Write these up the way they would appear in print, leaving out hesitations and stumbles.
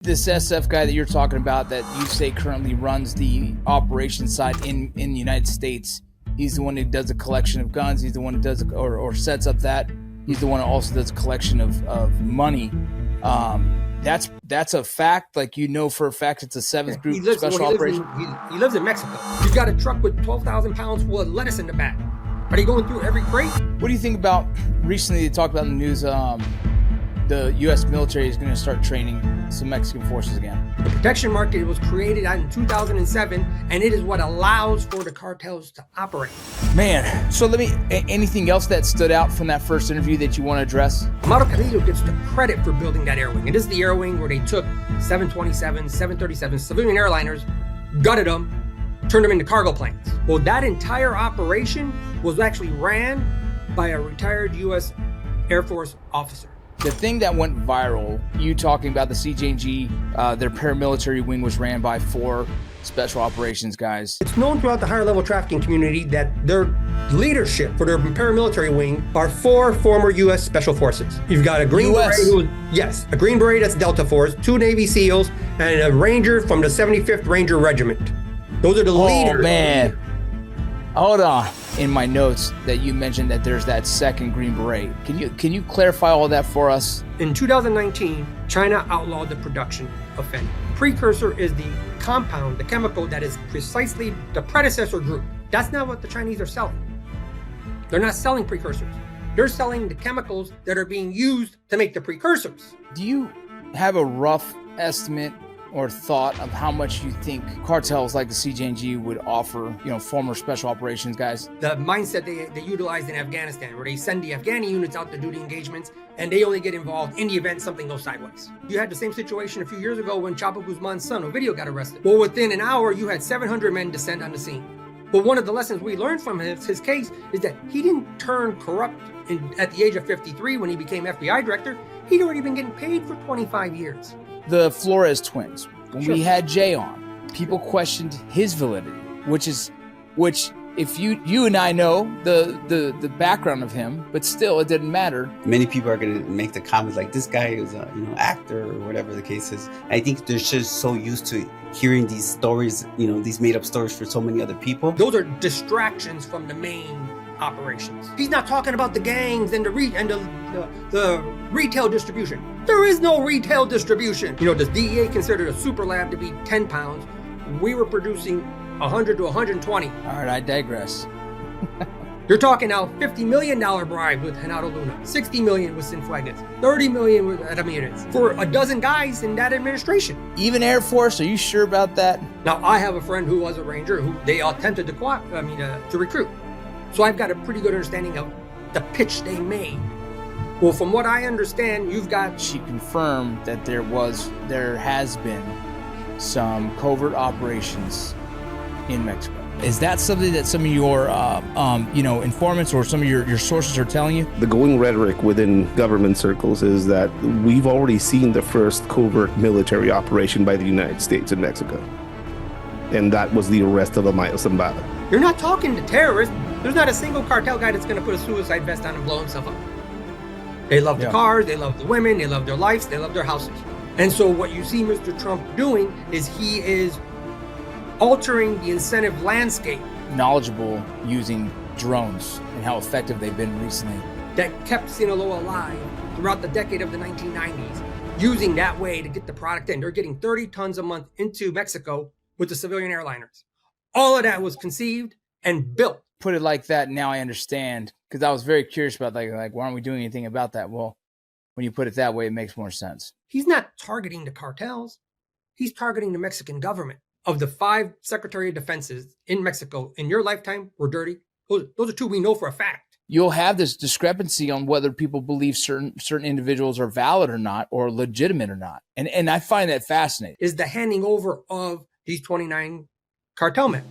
This SF guy that you're talking about that you say currently runs the operations side in the United States, he's the one who does a collection of guns. He's the one who does or sets up that. He's the one who also does a collection of money. That's a fact. Like, you know for a fact it's a 7th group special operation. He lives in Mexico. He's got a truck with 12,000 pounds full of lettuce in the back. Are they going through every crate? What do you think about, recently they talked about in the news, the U.S. military is going to start training some Mexican forces again. The protection market was created in 2007, and it is what allows for the cartels to operate. Man, so anything else that stood out from that first interview that you want to address? Amado Carrillo gets the credit for building that air wing. It is the air wing where they took 727, 737 civilian airliners, gutted them, turned them into cargo planes. Well, that entire operation was actually ran by a retired U.S. Air Force officer. The thing that went viral, you talking about the CJNG, their paramilitary wing was ran by 4 special operations guys. It's known throughout the higher level trafficking community that their leadership for their paramilitary wing are 4 former U.S. Special Forces. You've got a Green Beret, a Green Beret, that's Delta Force, 2 Navy SEALs, and a Ranger from the 75th Ranger Regiment. Those are the leaders. Oh, man. Hold on. In my notes that you mentioned that there's that 2nd Green Beret. Can you clarify all that for us? In 2019, China outlawed the production of fentanyl. Precursor is the compound, the chemical that is precisely the predecessor group. That's not what the Chinese are selling. They're not selling precursors. They're selling the chemicals that are being used to make the precursors. Do you have a rough estimate or thought of how much you think cartels like the CJNG would offer, former special operations guys? The mindset they utilized in Afghanistan, where they send the Afghani units out to do the engagements, and they only get involved in the event something goes sideways. You had the same situation a few years ago when Chapo Guzman's son, Ovidio, got arrested. Well, within an hour, you had 700 men descend on the scene. But one of the lessons we learned from his case is that he didn't turn corrupt at the age of 53 when he became FBI director. He'd already been getting paid for 25 years. The Flores twins, when we had Jay on, people questioned his validity, which if you and I know the background of him, but still it didn't matter. Many people are going to make the comments like, this guy is a actor or whatever the case is. I think they're just so used to hearing these stories, these made up stories for so many other people. Those are distractions from the main operations. He's not talking about the gangs and the retail distribution. There is no retail distribution. Does DEA consider a super lab to be 10 pounds? We were producing 100 to 120. All right, I digress. You're talking now $50 million bribe with Genaro Luna, $60 million with Cienfuegos, $30 million with Ramirez for a dozen guys in that administration. Even Air Force, are you sure about that? Now, I have a friend who was a Ranger who they attempted to recruit. So I've got a pretty good understanding of the pitch they made. Well, from what I understand, She confirmed that there has been some covert operations in Mexico. Is that something that some of your, informants or some of your sources are telling you? The going rhetoric within government circles is that we've already seen the first covert military operation by the United States in Mexico. And that was the arrest of Amayo Zambada. You're not talking to terrorists. There's not a single cartel guy that's going to put a suicide vest on and blow himself up. They love the cars, they love the women, they love their lives, they love their houses. And so what you see Mr. Trump doing is he is altering the incentive landscape. Knowledgeable using drones and how effective they've been recently. That kept Sinaloa alive throughout the decade of the 1990s, using that way to get the product in. They're getting 30 tons a month into Mexico with the civilian airliners. All of that was conceived and built. Put it like that, now I understand, because I was very curious about like why aren't we doing anything about that? Well, when you put it that way, it makes more sense. He's not targeting the cartels. He's targeting the Mexican government. Of the 5 Secretary of Defenses in Mexico in your lifetime were dirty, those are 2 we know for a fact. You'll have this discrepancy on whether people believe certain individuals are valid or not, or legitimate or not. And I find that fascinating. Is the handing over of these 29 cartel men.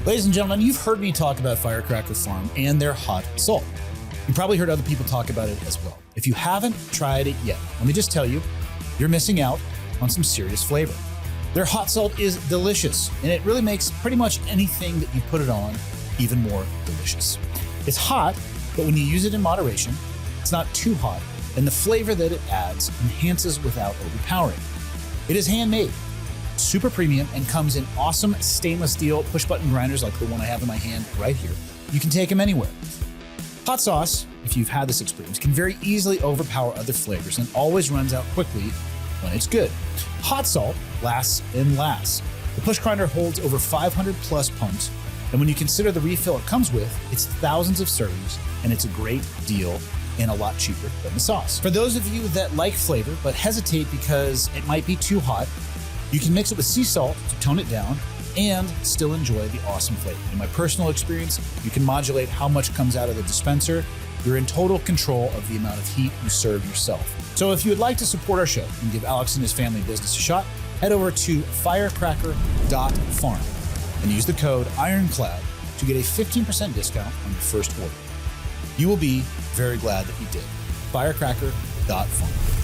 Ladies and gentlemen, you've heard me talk about Firecracker Farm and their hot salt. You probably heard other people talk about it as well. If you haven't tried it yet, let me just tell you, you're missing out on some serious flavor. Their hot salt is delicious, and it really makes pretty much anything that you put it on even more delicious. It's hot, but when you use it in moderation, it's not too hot, and the flavor that it adds enhances without overpowering. It is handmade, super premium, and comes in awesome stainless steel push-button grinders like the one I have in my hand right here. You can take them anywhere. Hot sauce, if you've had this experience, can very easily overpower other flavors and always runs out quickly when it's good. Hot salt lasts and lasts. The push grinder holds over 500 plus pumps, and when you consider the refill it comes with, it's thousands of servings, and it's a great deal and a lot cheaper than the sauce. For those of you that like flavor but hesitate because it might be too hot, you can mix it with sea salt to tone it down and still enjoy the awesome flavor. In my personal experience, you can modulate how much comes out of the dispenser. You're in total control of the amount of heat you serve yourself. So if you would like to support our show and give Alex and his family business a shot, head over to firecracker.farm and use the code Ironclad to get a 15% discount on your first order. You will be very glad that you did. Firecracker.farm.